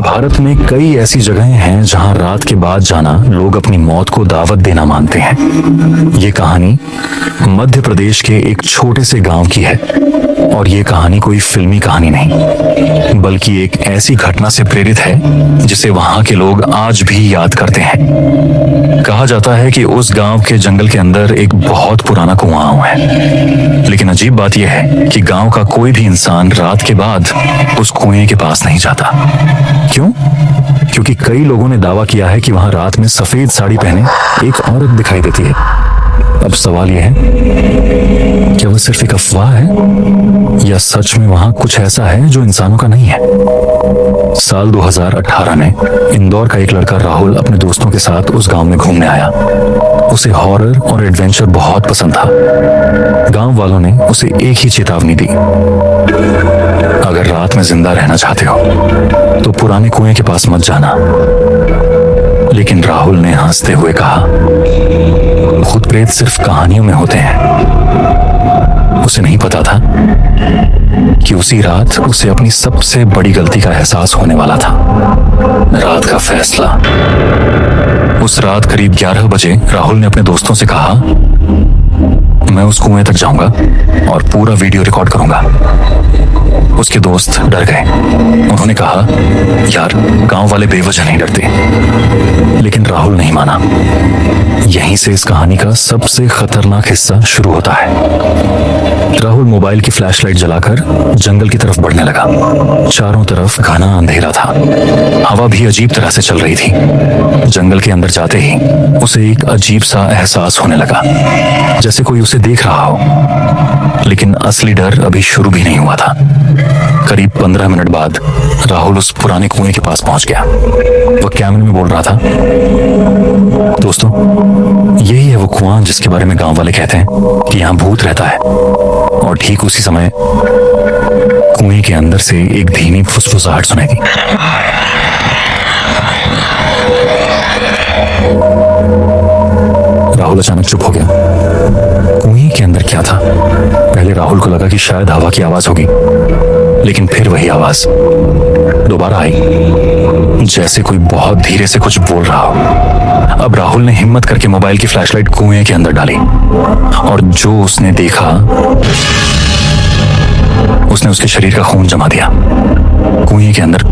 भारत में कई ऐसी जगहें हैं जहां रात के बाद जाना लोग अपनी मौत को दावत देना मानते हैं। ये कहानी मध्य प्रदेश के एक छोटे से गांव की है और ये कहानी कोई फिल्मी कहानी नहीं, बल्कि एक ऐसी घटना से प्रेरित है जिसे वहां के लोग आज भी याद करते हैं। कहा जाता है कि उस गांव के जंगल के अंदर एक बहुत पुराना कुआं है, लेकिन अजीब बात यह है कि गांव का कोई भी इंसान रात के बाद उस कुएं के पास नहीं जाता। क्यों? क्योंकि कई लोगों ने दावा किया है कि वहां रात में सफेद साड़ी पहने एक औरत दिखाई देती है। अब सवाल यह है, क्या वह सिर्फ एक अफवाह है या सच में वहां कुछ ऐसा है जो इंसानों का नहीं है? साल 2018 में इंदौर का एक लड़का राहुल अपने दोस्तों के साथ उस गांव में घूमने आया। उसे हॉरर और एडवेंचर बहुत पसंद था। गांव वालों ने उसे एक ही चेतावनी दी, अगर रात में जिंदा रहना चाहते हो तो पुराने कुएं के पास मत जाना। लेकिन राहुल ने हंसते हुए कहा, भूत प्रेत सिर्फ कहानियों में होते हैं। उसे नहीं पता था कि उसी रात उसे अपनी सबसे बड़ी गलती का एहसास होने वाला था। रात का फैसला। उस रात करीब 11 बजे राहुल ने अपने दोस्तों से कहा, मैं उस कुएं तक जाऊंगा और पूरा वीडियो रिकॉर्ड करूंगा। उसके दोस्त डर गए। उन्होंने कहा, यार गांव वाले बेवजह नहीं डरते। लेकिन राहुल नहीं माना। यहीं से इस कहानी का सबसे खतरनाक हिस्सा शुरू होता है। राहुल मोबाइल की फ्लैशलाइट जलाकर जंगल की तरफ बढ़ने लगा। चारों तरफ घना अंधेरा था। हवा भी अजीब तरह से चल रही थी। जंगल के अंदर जाते ही उसे एक अजीब सा एहसास होने लगा, जैसे कोई उसे देख रहा हो। लेकिन असली डर अभी शुरू भी नहीं हुआ था। करीब 15 मिनट बाद राहुल उस पुराने कुएं के पास पहुंच गया। वह कैमरे में बोल रहा था, दोस्तों यही है वो कुआं जिसके बारे में गांव वाले कहते हैं कि यहाँ भूत रहता है। और ठीक उसी समय कुएं के अंदर से एक धीमी फुसफुसाहट सुनाई दी। राहुल अचानक चुप हो गया। कुएं के अंदर क्या था? पहले राहुल को लगा कि शायद हवा की आवाज होगी, लेकिन फिर वही आवाज दोबारा आई, जैसे कोई बहुत धीरे से कुछ बोल रहा हो। अब राहुल ने हिम्मत करके मोबाइल की फ्लैशलाइट कुएं के अंदर डाली और जो उसने देखा, उसने उसके शरीर का खून जमा दिया। कुएं के अंदर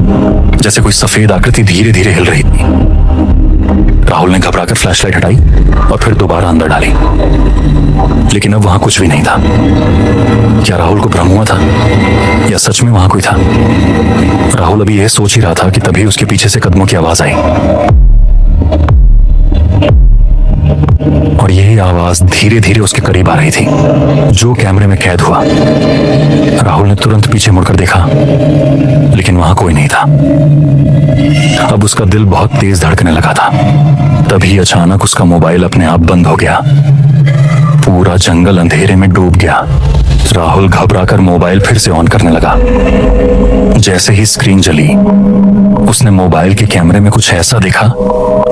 जैसे कोई सफेद आकृति धीरे धीरे हिल रही थी। राहुल ने घबराकर फ्लैशलाइट हटाई और फिर दोबारा अंदर डाली, लेकिन अब वहां कुछ भी नहीं था। क्या राहुल को भ्रम हुआ था या सच में वहां कोई था? राहुल अभी यह सोच ही रहा था कि तभी उसके पीछे से कदमों की आवाज आई और यही आवाज धीरे धीरे उसके करीब आ रही थी, जो कैमरे में कैद हुआ। राहुल ने तुरंत पीछे मुड़कर देखा, लेकिन वहां कोई नहीं था। अब उसका दिल बहुत तेज धड़कने लगा था। तभी अचानक उसका मोबाइल अपने आप बंद हो गया। पूरा जंगल अंधेरे में डूब गया। राहुल घबराकर मोबाइल फिर से ऑन करने लगा। जैसे ही स्क्रीन जली, उसने मोबाइल के कैमरे में कुछ ऐसा देखा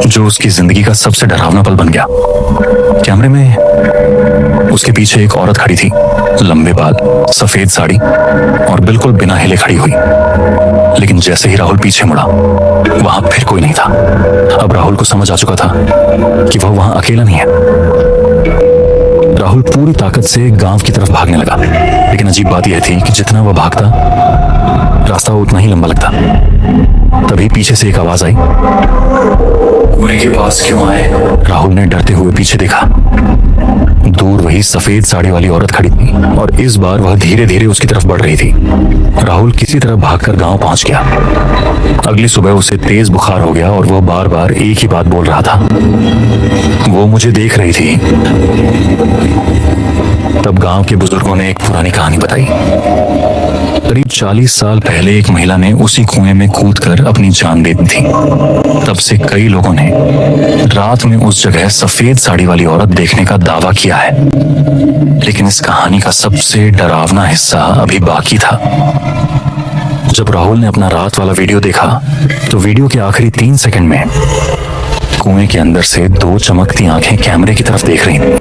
जो उसकी जिंदगी का सबसे डरावना पल बन गया। कैमरे में उसके पीछे एक औरत खड़ी थी, लंबे बाल, सफेद साड़ी और बिल्कुल बिना हिले खड़ी हुई। लेकिन जैसे ही राहुल पीछे मुड़ा, वहां फिर कोई नहीं था। अब राहुल को समझ आ चुका था कि वह वहां अकेला नहीं है। राहुल पूरी ताकत से गांव की तरफ भागने लगा, लेकिन अजीब बात यह थी कि जितना वह भागता, रास्ता उतना ही लंबा लगता। तभी पीछे से एक आवाज आई, कुएं के पास क्यों आए? राहुल ने डरते हुए पीछे देखा। दूर वही सफेद साड़ी वाली औरत खड़ी थी और इस बार वह धीरे धीरे उसकी तरफ बढ़ रही थी। राहुल किसी तरह भागकर गांव पहुंच गया। अगली सुबह उसे तेज बुखार हो गया और वह बार बार एक ही बात बोल रहा था, वो मुझे देख रही थी। तब गांव के बुजुर्गों ने एक पुरानी कहानी बताई। करीब 40 साल पहले एक महिला ने उसी कुएं में कूदकर अपनी जान दे दी थी। तब से कई लोगों ने रात में उस जगह सफेद साड़ी वाली औरत देखने का दावा किया है। लेकिन इस कहानी का सबसे डरावना हिस्सा अभी बाकी था। जब राहुल ने अपना रात वाला वीडियो देखा, तो वीडियो के आखिरी 3 सेकंड में कुएं के अंदर से 2 चमकती आंखें कैमरे की तरफ देख रही थीं।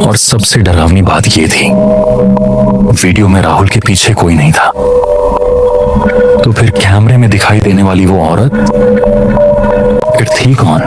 और सबसे डरावनी बात यह थी, वीडियो में राहुल के पीछे कोई नहीं था। तो फिर कैमरे में दिखाई देने वाली वो औरत फिर थी कौन?